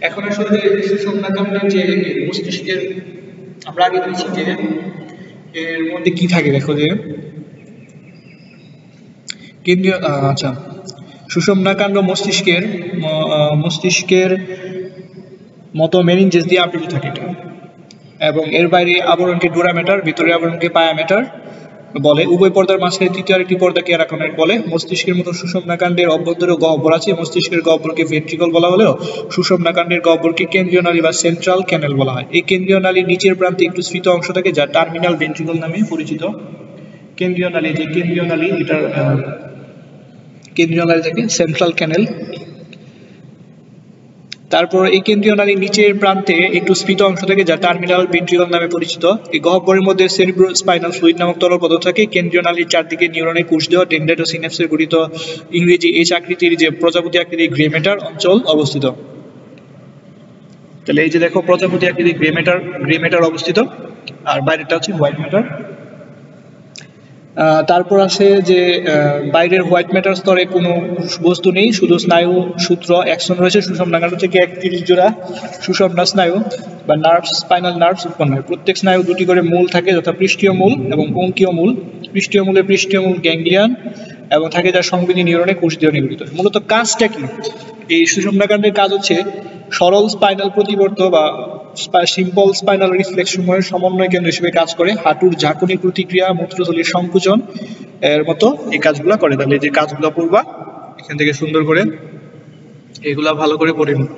এখন আসলে যে সুষুম্নাকাণ্ডের যে মস্তিষ্কের, আমরা আগে বলছি যে এর মধ্যে কি থাকে, দেখো যে কেন্দ্রীয় আচ্ছা, সুষুম্নাকাণ্ড মস্তিষ্কের মতো মেনিনজেস দিয়ে আবৃত থাকে এটা, এবং এর বাইরে আবরণকে ডুরামেটার, ভিতরে আবরণকে পায়ামেটার বলে। উভয় পর্দার মাঝখানে তৃতীয় আরেকটি পর্দাকে অ্যারাকনয়েড বলে। মস্তিষ্কের মতো সুষুম্নাকাণ্ডের অভ্যন্তরে গহ্বর আছে। মস্তিষ্কের গহ্বরকে ভেন্ট্রিকল বলা হলেও সুষুম্নাকাণ্ডের গহ্বরকে কেন্দ্রীয় নালী বা সেন্ট্রাল ক্যানেল বলা হয়। এই কেন্দ্রীয় নালীর নিচের প্রান্তে একটু স্ফীত অংশ থাকে যা টার্মিনাল ভেন্ট্রিকল নামে পরিচিত। কেন্দ্রীয় নালী, যে কেন্দ্রীয় নালী, এটার কেন্দ্রীয় নালী থেকে সেন্ট্রাল ক্যানেল। তারপর এই কেন্দ্রীয় নালীর নিচের প্রান্তে একটু স্ফীত অংশ থাকে যা টার্মিনাল ভেন্ট্রিকল নামে পরিচিত। এই গহ্বরের মধ্যে সেরিব্রোস্পাইনাল ফ্লুইড নামক তরল পদার্থ থাকে। কেন্দ্রীয় নালীর চারদিকে নিউরনের কোষদেহ, ডেনড্রাইট ও সিন্যাপসের গঠিত ইংরেজি এইচ আকৃতির যে প্রজাপতি আকৃতির গ্রে ম্যাটার অঞ্চল অবস্থিত। তাহলে এই যে দেখো প্রজাপতি আকৃতির গ্রে ম্যাটার অবস্থিত, আর বাইরেটা হচ্ছে হোয়াইট ম্যাটার। তারপর আছে যে বাইরের হোয়াইট ম্যাটার স্তরে কোনো বস্তু নেই, শুধু স্নায়ু সূত্র অ্যাক্সন রয়েছে। সুষুম্নাকাণ্ড থেকে 31 জোড়া সুষুম্না স্নায়ু বা নার্ভস, স্পাইনাল নার্ভস উৎপন্ন হয়। প্রত্যেক স্নায়ু দুটি করে মূল থাকে, যথা পৃষ্ঠীয় মূল এবং অঙ্কীয় মূল। পৃষ্ঠীয় মূল গ্যাংলিয়ান এবং থাকে যার সংবেদী নিউরনে কোষ দিয়ে নিগঠিত। মূলত কাজটা কি? এই সুষুম্নাকাণ্ডের কাজ হচ্ছে সরল স্পাইনাল প্রতিবর্ত বা সিম্পল স্পাইনাল রিফ্লেক্স সমূহের সমন্বয় কেন্দ্র হিসেবে কাজ করে। হাঁটুর ঝাঁকুনি প্রতিক্রিয়া, মূত্রথলির সংকুচন এর মতো এই কাজগুলো করে। তাহলে যে কাজগুলো পড়বা এখান থেকে সুন্দর করে এগুলা ভালো করে পড়ে নিও।